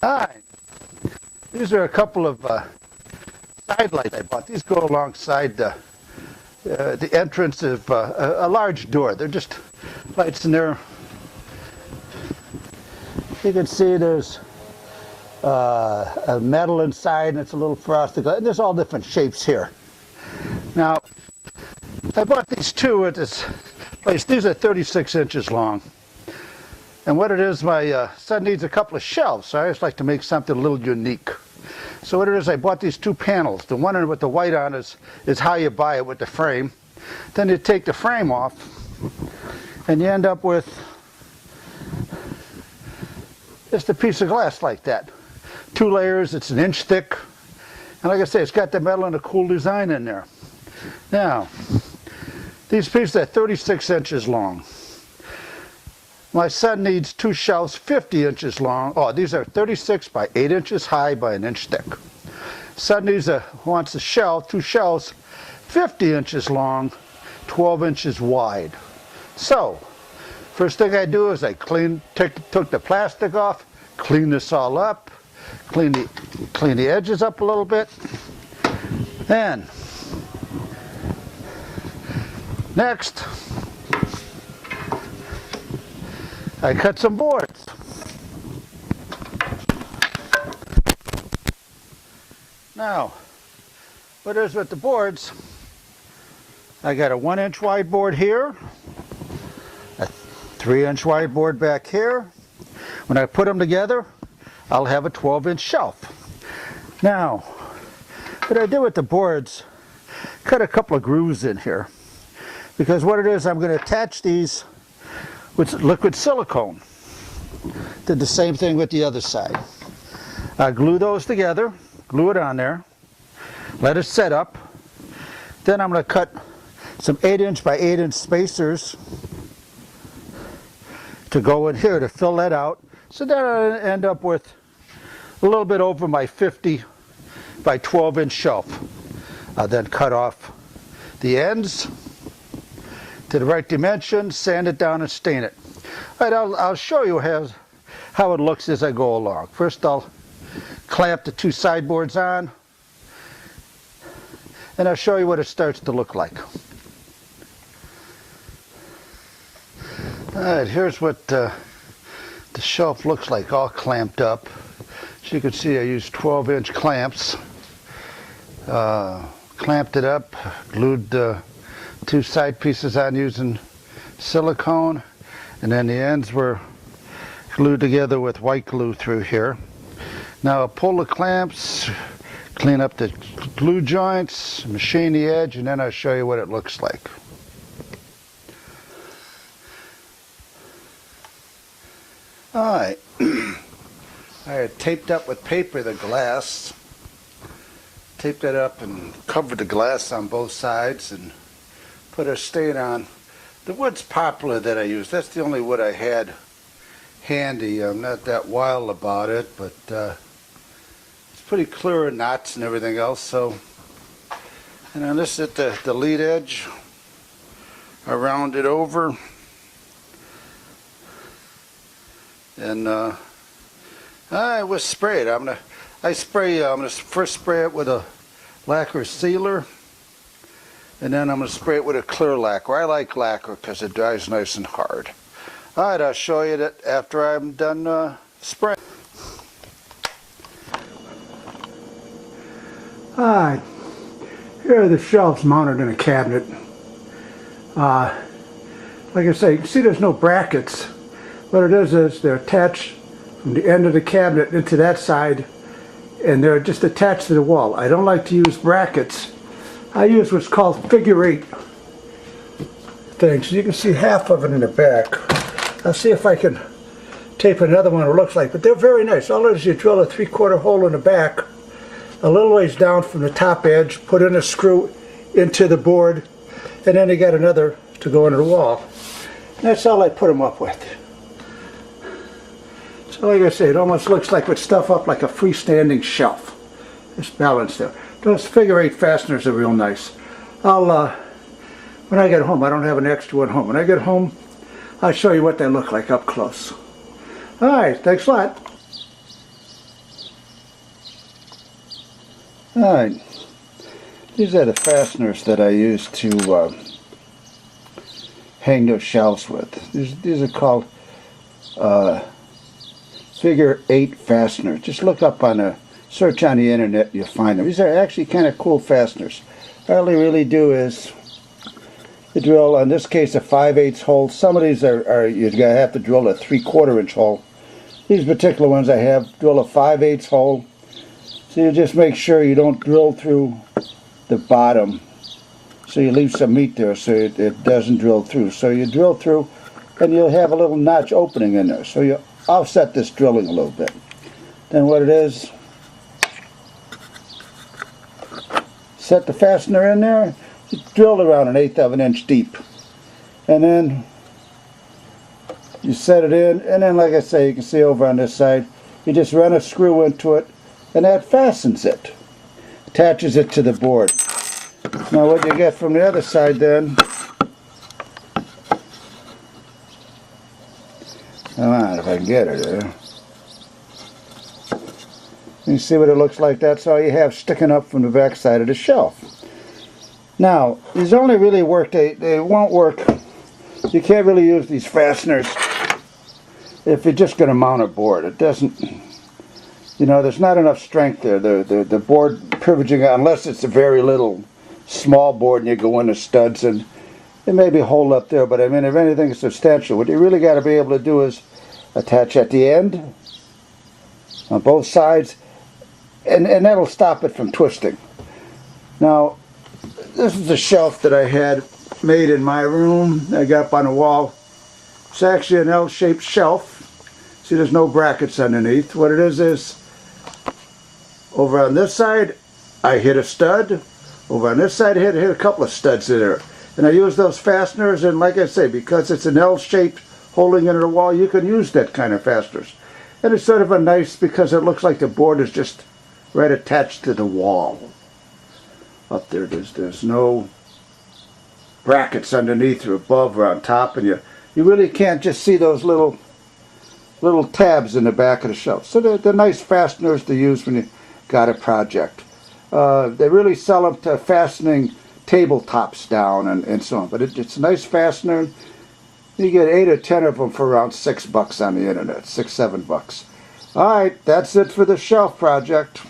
Alright, these are a couple of side lights I bought. These go alongside the entrance of a large door. They're just lights in there. You can see there's a metal inside and it's a little frosted. And there's all different shapes here. Now, I bought these two at this place. These are 36 inches long. And what it is, my son needs a couple of shelves, so I just like to make something a little unique. So what it is, I bought these two panels. The one with the white on is how you buy it with the frame. Then you take the frame off, and you end up with just a piece of glass like that. 2 layers, it's 1 inch thick. And like I say, it's got the metal and a cool design in there. Now, these pieces are 36 inches long. My son needs 2 shelves 50 inches long. Oh, these are 36 by 8 inches high by 1 inch thick. Son wants a shelf, 2 shelves 50 inches long, 12 inches wide. So, first thing I do is I took the plastic off, clean this all up, clean the edges up a little bit. Then, next, I cut some boards. Now, what is with the boards? I got a 1 inch wide board here, a 3 inch wide board back here. When I put them together, I'll have a 12 inch shelf. Now, what I did with the boards, cut a couple of grooves in here. Because what it is, I'm going to attach these with liquid silicone. Did the same thing with the other side. I glue those together, glue it on there, let it set up. Then I'm going to cut some 8 inch by 8 inch spacers to go in here to fill that out. So then I end up with a little bit over my 50 by 12 inch shelf. I'll then cut off the ends to the right dimension, sand it down and stain it. All right, I'll show you how it looks as I go along. First I'll clamp the 2 sideboards on, and I'll show you what it starts to look like. All right, here's what the shelf looks like, all clamped up. As you can see, I used 12 inch clamps. Clamped it up, glued 2 side pieces on using silicone, and then the ends were glued together with white glue through here. Now I'll pull the clamps, clean up the glue joints, machine the edge, and then I'll show you what it looks like. Alright, I had taped up with paper the glass, taped it up and covered the glass on both sides and put a stain on. The wood's poplar that I use. That's the only wood I had handy. I'm not that wild about it, but it's pretty clear in knots and everything else. So, and then this is the lead edge. I round it over, and I will spray it. I'm gonna first spray it with a lacquer sealer. And then I'm going to spray it with a clear lacquer. I like lacquer because it dries nice and hard. Alright, I'll show you that after I'm done spraying. Alright, here are the shelves mounted in a cabinet. Like I say, you can see there's no brackets. What it is they're attached from the end of the cabinet into that side, and they're just attached to the wall. I don't like to use brackets. I use what's called figure-8 things. You can see half of it in the back. I'll see if I can tape another one it looks like, but they're very nice. All it is, you drill a 3/4 hole in the back, a little ways down from the top edge, put in a screw into the board, and then you got another to go into the wall. And that's all I put them up with. So like I say, it almost looks like with stuff up like a freestanding shelf. It's balanced there. Those figure-8 fasteners are real nice. When I get home, I don't have an extra one home. When I get home, I'll show you what they look like up close. Alright, thanks a lot. Alright, these are the fasteners that I use to hang those shelves with. These are called figure 8 fasteners. Just look up on a search on the internet, you'll find them. These are actually kind of cool fasteners. All they really do is you drill, in this case, a 5/8 hole. Some of these are you're gonna have to drill a 3/4 inch hole. These particular ones I have drill a 5/8 hole. So you just make sure you don't drill through the bottom. So you leave some meat there so it doesn't drill through. So you drill through and you'll have a little notch opening in there. So you offset this drilling a little bit. Then what it is, set the fastener in there, you drill around 1/8 of an inch deep. And then you set it in, and then like I say, you can see over on this side, you just run a screw into it, and that fastens it. Attaches it to the board. Now what you get from the other side then, come on if I can get it there. You see what it looks like? That's all you have sticking up from the back side of the shelf. Now, these only really work, they won't work, you can't really use these fasteners if you're just going to mount a board. It doesn't, you know, there's not enough strength there. The board privileging, unless it's a very little small board and you go into studs and it may be a hole up there, but I mean if anything is substantial, what you really got to be able to do is attach at the end on both sides, and that'll stop it from twisting. Now this is a shelf that I had made in my room. I got up on the wall. It's actually an L-shaped shelf. See, there's no brackets underneath. What it is over on this side I hit a stud. Over on this side I hit a couple of studs in there. And I use those fasteners, and like I say, because it's an L-shaped holding into the wall, you can use that kind of fasteners. And it's sort of a nice, because it looks like the board is just right attached to the wall. Up there, there's no brackets underneath or above or on top, and you really can't just see those little tabs in the back of the shelf. So they're nice fasteners to use when you got a project. They really sell them to fastening tabletops down and so on, but it's a nice fastener. You get 8 or 10 of them for around $6 on the internet, $6, $7. All right, that's it for the shelf project.